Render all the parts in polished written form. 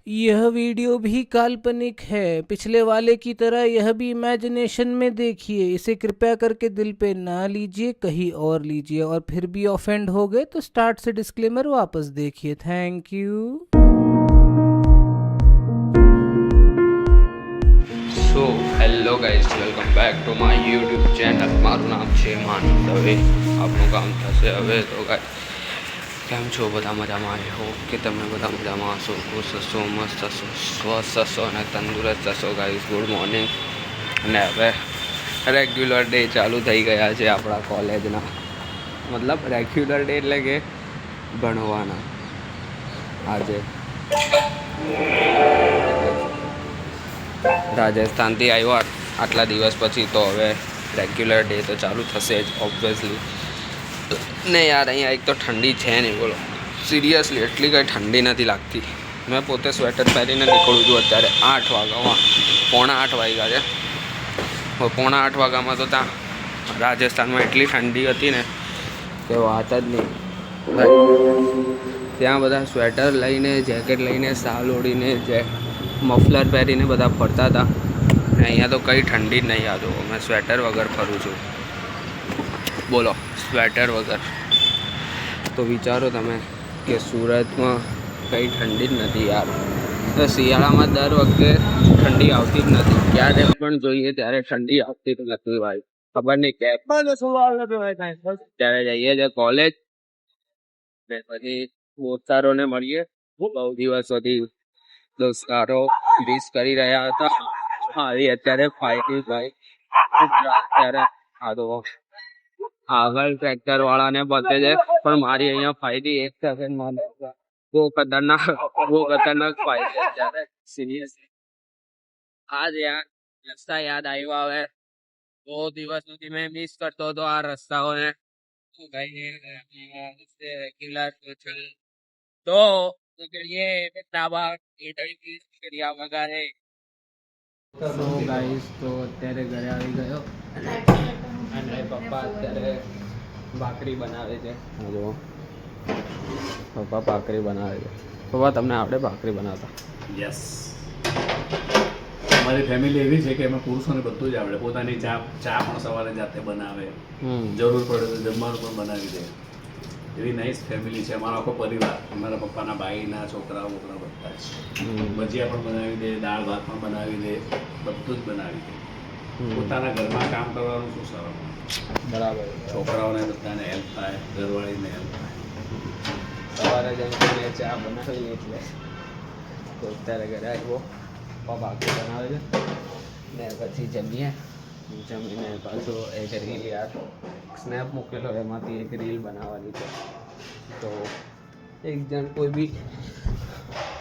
यह वीडियो भी काल्पनिक है। पिछले वाले की तरह यह भी इमेजिनेशन में देखिए। इसे कृपया करके दिल पे ना लीजिए, कहीं और लीजिए। और फिर भी ऑफेंड हो गए तो स्टार्ट से डिस्क्लेमर वापस देखिए। Thank you. So hello guys, welcome back to my YouTube channel. મારું નામ છે માનવ દવે. આપણું કામ થશે હવે. તો ગાઈઝ, કેમ છો? બધા મજામાં? હો કે તમે બધા મજામાં હશો, ખુશ હશો, મસ્ત હશો, સ્વસ્થ હશો અને તંદુરસ્ત હશો. Guys, good morning. અને હવે રેગ્યુલર ડે ચાલુ થઈ ગયા છે આપણા કોલેજના. મતલબ રેગ્યુલર ડે એટલે કે ભણવાના. આજે રાજસ્થાનથી આવ્યો આટલા દિવસ પછી, તો હવે રેગ્યુલર ડે તો ચાલુ થશે જ ઓબ્વિયસલી. ને યાર, અહીંયા એક તો ઠંડી છે નહીં, બોલો. સિરિયસલી એટલી કંઈ ઠંડી નથી લાગતી. મેં પોતે સ્વેટર પહેરીને નીકળું છું અત્યારે 8 વાગ્યામાં. 7:45 વાગ્યા છે. હવે 7:45 વાગ્યામાં તો ત્યાં રાજસ્થાનમાં એટલી ઠંડી હતી ને કે વાત જ નહીં. ત્યાં બધા સ્વેટર લઈને, જેકેટ લઈને, શાલ ઓઢીને, મફલર પહેરીને બધા ફરતા હતા. ને અહીંયા તો કંઈ ઠંડી જ નહીં. યાદો મેં સ્વેટર વગર ફરું છું, બોલો. સ્વેટર વગર તો વિચારો તમે કે સુરતમાં કંઈ ઠંડી જ નથી યાર. તો શિયાળામાં દર વખતે ઠંડી આવતી જ નથી. ક્યારે પણ જોઈએ ત્યારે ઠંડી આવતી જ નથી ભાઈ. ખબર નહીં કેમ. ત્યારે જઈએ છીએ કોલેજ, પછી દોસ્તારોને મળીએ. બહુ દિવસોથી દોસ્તારો મિસ કરી રહ્યા હતા. મારી અત્યારે ફાઇનલ ભાઈ. અત્યારે આગળ ટ્રેક્ટર વાળાને પતે છે, પણ મારી અહીંયા ફાયદી 1 સેકન્ડ બહુ ખતરનાક ફાયદી અત્યારે. સિરિયસલી આજ યાર રસ્તા યાદ આવ્યા. હવે બહુ દિવસ સુધી મેં મિસ કરતો હતો આ રસ્તાઓને. રેગ્યુલર તો નીકળીએ ડાબા કર્યા વગારે. સો ગાઈસ, તો અત્યારે ઘરે આવી ગયો અને પપ્પા અત્યારે ભાખરી બનાવે છે. જો પપ્પા ભાખરી બનાવે છે. પપ્પા, તમને આવડે ભાખરી બનાવતા? યસ, અમારી ફેમિલી એવી છે કે એમાં પુરુષોને બધું જ આવડે. પોતાની ચા પણ સવારે જાતે બનાવે, જરૂર પડે તો જમવાનું પણ બનાવી દે. એવી નાઇસ ફેમિલી છે અમારો આખો પરિવાર. અમારા પપ્પાના ભાઈના છોકરાઓ બધા જ. ભજીયા પણ બનાવી દે, દાળ ભાત પણ બનાવી દે, બધું જ બનાવી દે. પોતાના ઘરમાં કામ કરવાનું શું સરળ. બરાબર. છોકરાઓને બધાને હેલ્પ થાય, ઘરવાળીને હેલ્પ થાય. સવારે જઈને ચા બનાવી એટલે તો અત્યારે ઘરે આવ્યો. પપ્પા ભાખરી બનાવે છે ને પછી જમીને પાછો એક રીલ, યાર સ્નેપ મૂકેલો, એમાંથી એક રીલ બનાવવાની છે. તો એક જણ કોઈ બી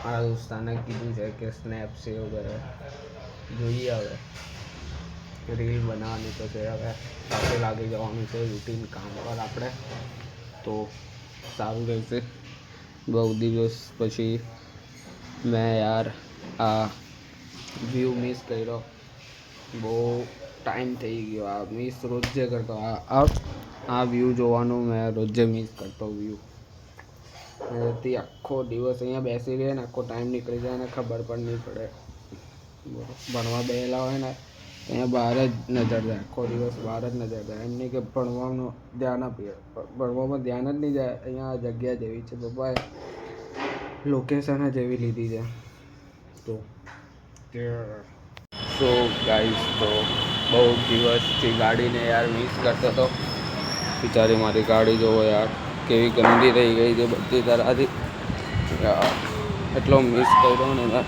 મારા દોસ્તાને કીધું છે કે સ્નેપ સેવ કરે. જોઈએ હવે રીલ બનાવવાની તો છે. હવે સાથે લાગી જવાનું છે રૂટીન કામ પર આપણે, તો સારું રહેશે. બહુ દિવસ પછી મેં યાર આ વ્યૂ મિસ કર્યો. બહુ ટાઈમ થઈ ગયો. આ મિસ રોજે કરતો. આ વ્યૂ જોવાનું મેં રોજે મિસ કરતો. વ્યૂ એથી આખો દિવસ અહીંયા બેસી રહે ને આખો ટાઈમ નીકળી જાય ને ખબર પણ નહીં પડે. ભણવા બેસેલા હોય ને અહીંયા બહાર જ નજર જાય. આખો દિવસ બહાર જ નજર જાય. એમ નહીં કે ભણવાનું ધ્યાન આપીએ, ભણવામાં ધ્યાન જ નહીં જાય. અહીંયા આ જગ્યા જેવી છે, પપ્પાએ લોકેશન જ એવી લીધી છે. તો સો ગાઈસ, તો બહુ દિવસથી ગાડીને યાર મિસ કરતો હતો. બિચારી મારી ગાડી જોવો યાર, કેવી ગંદી થઈ ગઈ છે બધી તરહથી. એટલો મિસ કર્યો ને મેં.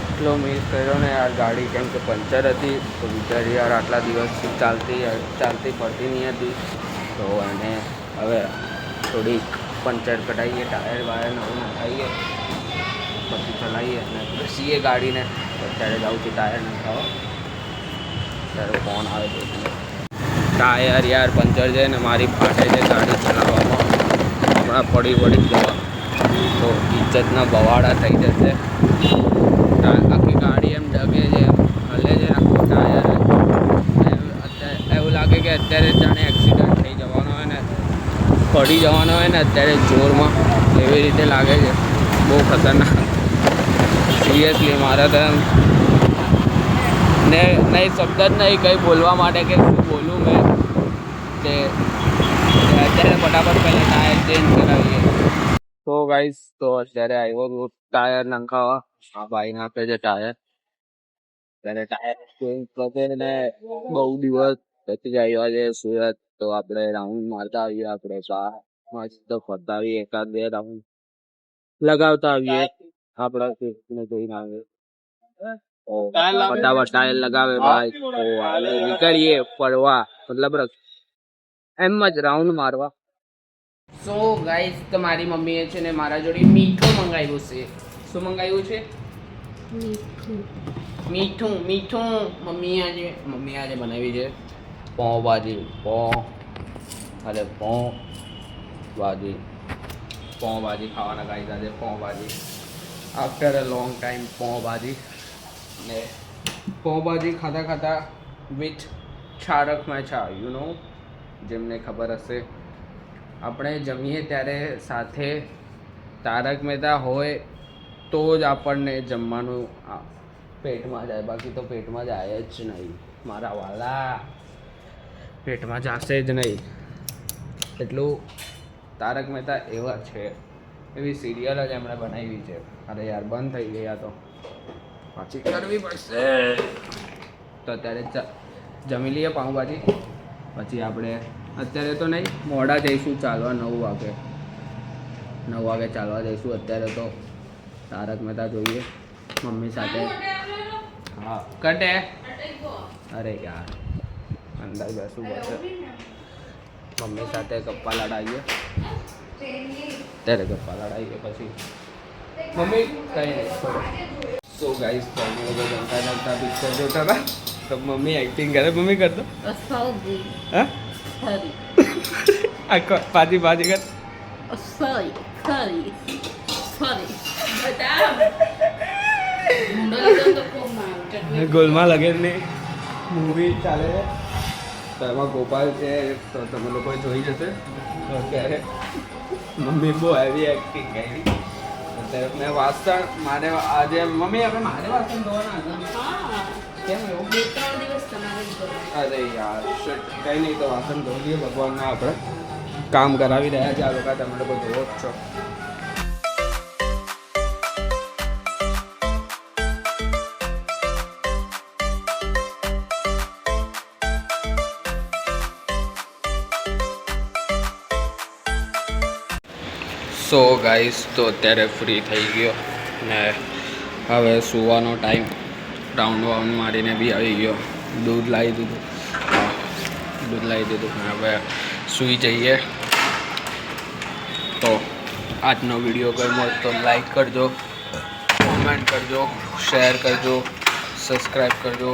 એટલો મિસ કર્યો ને યાર ગાડી, કેમ કે પંચર હતી. તો બિચારી યાર આટલા દિવસથી ચાલતી પડતી નહીં હતી. તો એને હવે થોડીક પંચર કઢાવીએ, ટાયર વાયર નવું નખાવીએ, પછી ચલાવીએ અને ઘસીએ ગાડીને. અત્યારે જાઉં છું ટાયર નખાવા. ત્યારે ફોન આવે છે. ટાયર યાર પંચર છે ને મારી ફાટે છે ગાડી ચલાવવામાં. હમણાં પડી જવા તો ઇજ્જતના બવાડા થઈ જશે. આખી ગાડી એમ ડગે છે, હલે છે આખું ટાયર. એવું લાગે કે અત્યારે જાણે એક્સિડન્ટ થઈ જવાનો હોય ને પડી જવાનો હોય ને અત્યારે જોરમાં એવી રીતે લાગે છે, બહુ ખતરનાક. સિરિયસલી મારે તો ને નહીં શબ્દ જ નહીં કંઈ બોલવા માટે કે શું બોલું મેં તે અત્યારે ફટાફટ પહેલાં ટાયર ચેન્જ કરાવીએ. તો ગાઈસ તો અત્યારે આવ્યો ટાયર નંખાવા. આ ભાઈ નાખે છે ટાયર. ત્યારે ટાયર ચેન્જ થશે ને બહુ દિવસ પછી આવ્યા છે સુરત, તો આપણે રાઉન્ડ મારતા આવીએ. આપણે મસ્ત ફરતા આવીએ, એકાદ 2 રાઉન્ડ લગાવતા આવીએ. આપણા ને જોઈને આવે ફટાફટ ટાયર લગાવે ભાઈ. તો આપણે નીકળીએ ફરવા, મતલબ એમ જ રાઉન્ડ મારવા. સો ગાઈસ તો મારી મમ્મીએ છે ને મારા જોડે મીઠું મંગાવ્યું છે. શું મંગાવ્યું છે? મીઠું. મમ્મી આજે બનાવી છે પાઉંભાજી. પાઉંભાજી ખાવાના ગાઈસ. આજે pav bhaji after a long time pav bhaji. ને પાઉંભાજી ખાતા વિથ ચારક મેચા, યુ નો, જેમને ખબર હશે. આપણે જમીએ ત્યારે સાથે તારક મહેતા હોય તો જ આપણને જમવાનું પેટમાં જાય, બાકી તો પેટમાં જાય જ નહીં મારા વાલા, પેટમાં જશે જ નહીં. એટલું તારક મહેતા એવા છે, એવી સિરિયલ જ એમણે બનાવી છે. અરે યાર બંધ થઈ ગયા તો પાછી કરવી પડશે. તો અત્યારે જમી લઈએ પાઉંભાજી, પછી આપણે અત્યારે તો નહીં, મોડા જઈશું ચાલવા. 9 વાગે ચાલવા જઈશું. અત્યારે તો તારક મહેતા જોઈએ મમ્મી સાથે. હા કટે. અરે યાર અંદર બેસવું પડશે. મમ્મી સાથે ગપ્પા લડાવીએ. ત્યારે ગપ્પા લડાવીએ પછી મમ્મી કંઈ નહીં. સો ગાઈસ તો અમે લોકો જમતા પિક્ચર જોતા હતા, તો મમ્મી એક્ટિંગ કરે. મમ્મી કરતો હા પાછી કર. ગોલમાલ અગેરની મૂવી ચાલે છે, તો એમાં ગોપાલ છે, તો તમે લોકો જોઈ જશે. અત્યારે મમ્મી બહુ હેવી એક્ટિંગ કરી. અત્યારે મેં વાસણ મારે આજે મમ્મી આપણે મારે વાસણ ધોવાના હતા. કેમ એવું? 2-3 દિવસ તમારે. અરે યાર કંઈ નહીં, તો વાસણ ધોઈ દઈએ. ભગવાનના આપણે કામ કરાવી રહ્યા છે આ લોકો. તમે લોકો જોવો જ છો. સો ગાઈસ તો અત્યારે ફ્રી થઈ ગયો ને હવે સૂવાનો ટાઈમ. રાઉન્ડ મારીને બી આવી ગયો. દૂધ લાવી દીધું ને હવે સૂઈ જઈએ. તો આજનો વિડીયો ગમ્યો તો લાઈક કરજો, કોમેન્ટ કરજો, શેર કરજો, સબસ્ક્રાઈબ કરજો.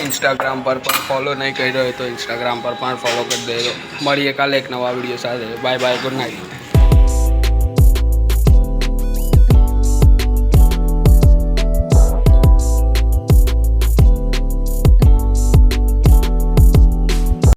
ઇન્સ્ટાગ્રામ પર પણ ફોલો નહીં કર્યો હોય તો ઇન્સ્ટાગ્રામ પર પણ ફોલો કરી દેજો. મળીએ કાલે એક નવા વિડીયો સાથે. Bye bye, good night.